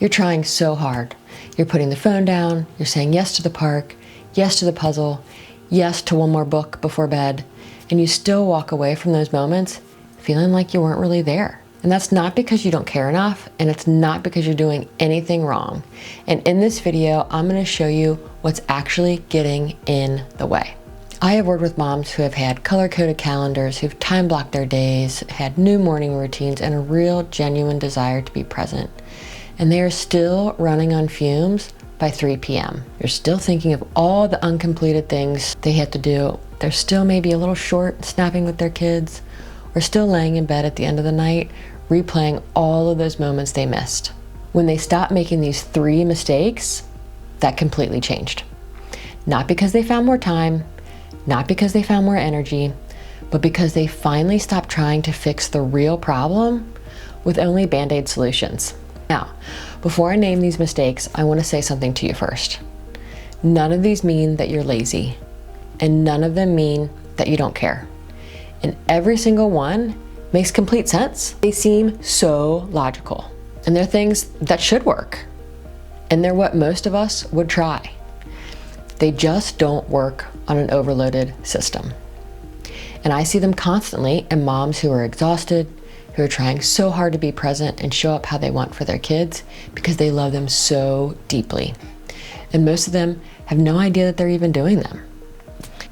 You're trying so hard. You're putting the phone down, you're saying yes to the park, yes to the puzzle, yes to one more book before bed, and you still walk away from those moments feeling like you weren't really there. And that's not because you don't care enough, and it's not because you're doing anything wrong. And in this video, I'm gonna show you what's actually getting in the way. I have worked with moms who have had color-coded calendars, who've time-blocked their days, had new morning routines, and a real genuine desire to be present. And they are still running on fumes by 3 p.m. You're still thinking of all the uncompleted things they have to do. They're still maybe a little short snapping with their kids, or still laying in bed at the end of the night, replaying all of those moments they missed. When they stopped making these 3 mistakes, that completely changed. Not because they found more time, not because they found more energy, but because they finally stopped trying to fix the real problem with only Band-Aid solutions. Now, before I name these mistakes, I want to say something to you first. None of these mean that you're lazy, and none of them mean that you don't care. And every single one makes complete sense. They seem so logical, and they're things that should work, and they're what most of us would try. They just don't work on an overloaded system. And I see them constantly in moms who are exhausted, who are trying so hard to be present and show up how they want for their kids because they love them so deeply. And most of them have no idea that they're even doing them.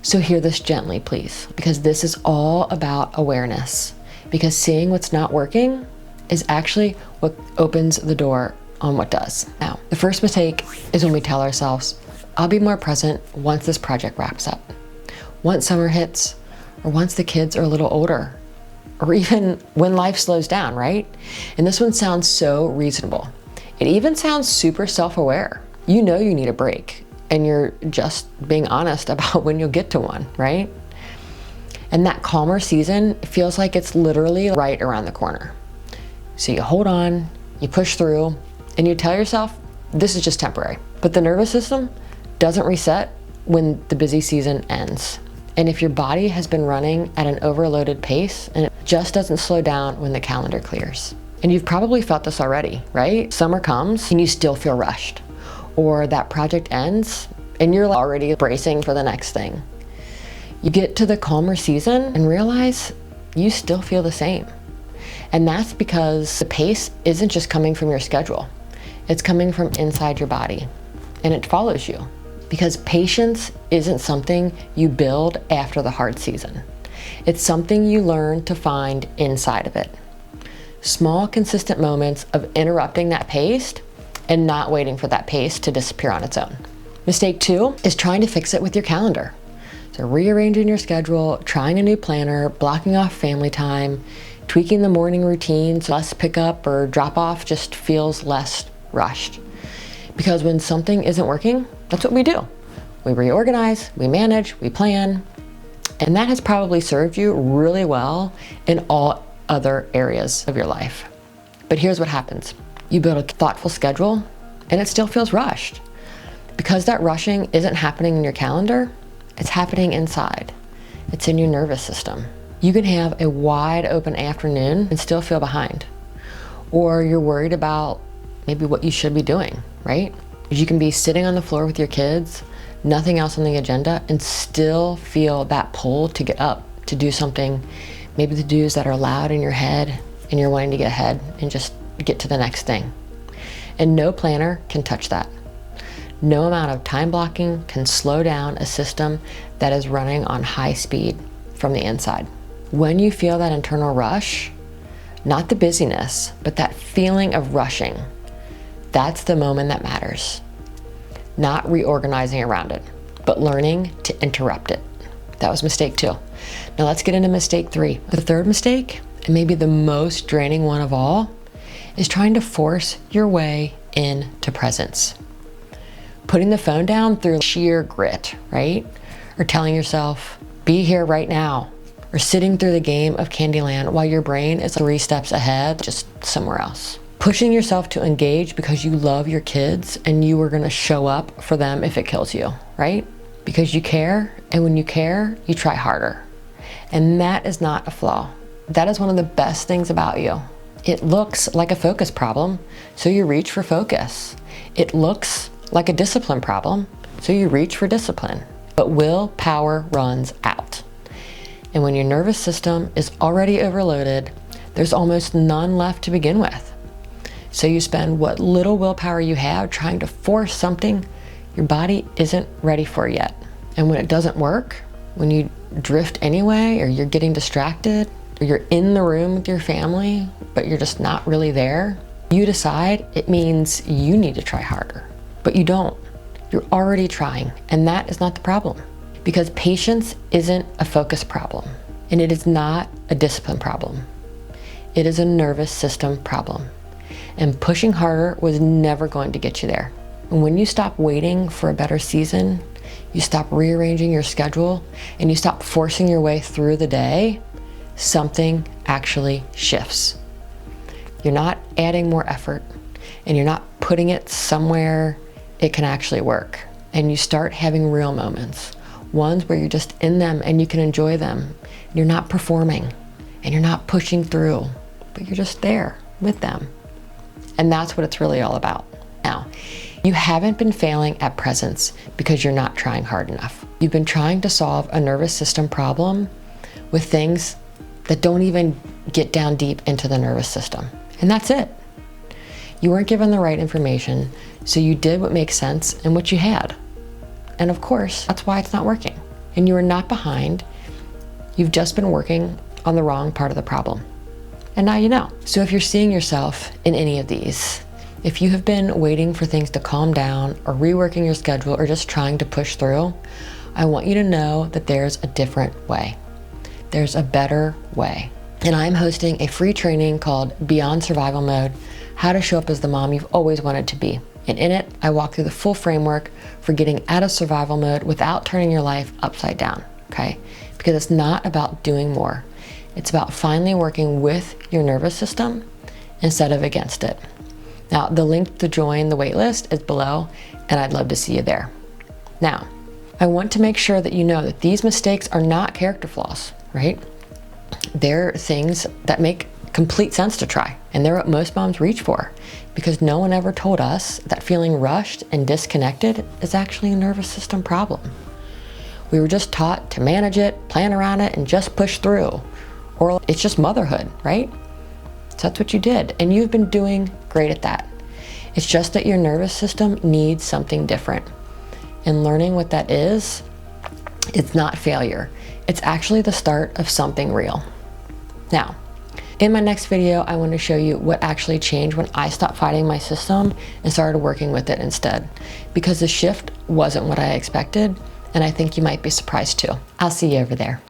So hear this gently, please, because this is all about awareness. Because seeing what's not working is actually what opens the door on what does. Now, the first mistake is when we tell ourselves, I'll be more present once this project wraps up, once summer hits, or once the kids are a little older, or even when life slows down, right? And this one sounds so reasonable. It even sounds super self-aware. You know you need a break, and you're just being honest about when you'll get to one, right? And that calmer season feels like it's literally right around the corner. So you hold on, you push through, and you tell yourself, this is just temporary. But the nervous system doesn't reset when the busy season ends. And if your body has been running at an overloaded pace and it just doesn't slow down when the calendar clears. And you've probably felt this already, right? Summer comes and you still feel rushed. Or that project ends and you're already bracing for the next thing. You get to the calmer season and realize you still feel the same. And that's because the pace isn't just coming from your schedule. It's coming from inside your body, and it follows you. Because patience isn't something you build after the hard season. It's something you learn to find inside of it. Small, consistent moments of interrupting that pace and not waiting for that pace to disappear on its own. Mistake 2 is trying to fix it with your calendar. So rearranging your schedule, trying a new planner, blocking off family time, tweaking the morning routine so less pickup or drop off just feels less rushed. Because when something isn't working, that's what we do. We reorganize, we manage, we plan, and that has probably served you really well in all other areas of your life. But here's what happens. You build a thoughtful schedule, and it still feels rushed. Because that rushing isn't happening in your calendar, it's happening inside. It's in your nervous system. You can have a wide open afternoon and still feel behind. Or you're worried about maybe what you should be doing, right? You can be sitting on the floor with your kids, nothing else on the agenda, and still feel that pull to get up, to do something, maybe the do's that are loud in your head, and you're wanting to get ahead and just get to the next thing. And no planner can touch that. No amount of time blocking can slow down a system that is running on high speed from the inside. When you feel that internal rush, not the busyness, but that feeling of rushing, that's the moment that matters. Not reorganizing around it, but learning to interrupt it. That was mistake 2. Now let's get into mistake 3. The third mistake, and maybe the most draining one of all, is trying to force your way into presence. Putting the phone down through sheer grit, right? Or telling yourself, be here right now. Or sitting through the game of Candyland while your brain is 3 steps ahead, just somewhere else. Pushing yourself to engage because you love your kids and you are gonna show up for them if it kills you, right? Because you care, and when you care, you try harder. And that is not a flaw. That is one of the best things about you. It looks like a focus problem, so you reach for focus. It looks like a discipline problem, so you reach for discipline. But willpower runs out. And when your nervous system is already overloaded, there's almost none left to begin with. So you spend what little willpower you have trying to force something your body isn't ready for yet. And when it doesn't work, when you drift anyway, or you're getting distracted, or you're in the room with your family, but you're just not really there, you decide it means you need to try harder. But you don't. You're already trying, and that is not the problem. Because patience isn't a focus problem, and it is not a discipline problem. It is a nervous system problem. And pushing harder was never going to get you there. And when you stop waiting for a better season, you stop rearranging your schedule, and you stop forcing your way through the day, something actually shifts. You're not adding more effort, and you're not putting it somewhere it can actually work. And you start having real moments, ones where you're just in them and you can enjoy them. You're not performing, and you're not pushing through, but you're just there with them. And that's what it's really all about. Now, you haven't been failing at presence because you're not trying hard enough. You've been trying to solve a nervous system problem with things that don't even get down deep into the nervous system. And that's it. You weren't given the right information, so you did what makes sense and what you had. And of course, that's why it's not working. And you are not behind. You've just been working on the wrong part of the problem. And now you know. So if you're seeing yourself in any of these, if you have been waiting for things to calm down or reworking your schedule or just trying to push through, I want you to know that there's a different way. There's a better way. And I'm hosting a free training called Beyond Survival Mode, How to Show Up as the Mom You've Always Wanted to Be. And in it, I walk through the full framework for getting out of survival mode without turning your life upside down, okay? Because it's not about doing more. It's about finally working with your nervous system instead of against it. Now, the link to join the waitlist is below, and I'd love to see you there. Now, I want to make sure that you know that these mistakes are not character flaws, right? They're things that make complete sense to try, and they're what most moms reach for, because no one ever told us that feeling rushed and disconnected is actually a nervous system problem. We were just taught to manage it, plan around it, and just push through. Or it's just motherhood, right? So that's what you did, and you've been doing great at that. It's just that your nervous system needs something different. And learning what that is, it's not failure. It's actually the start of something real. Now, in my next video, I want to show you what actually changed when I stopped fighting my system and started working with it instead. Because the shift wasn't what I expected, and I think you might be surprised too. I'll see you over there.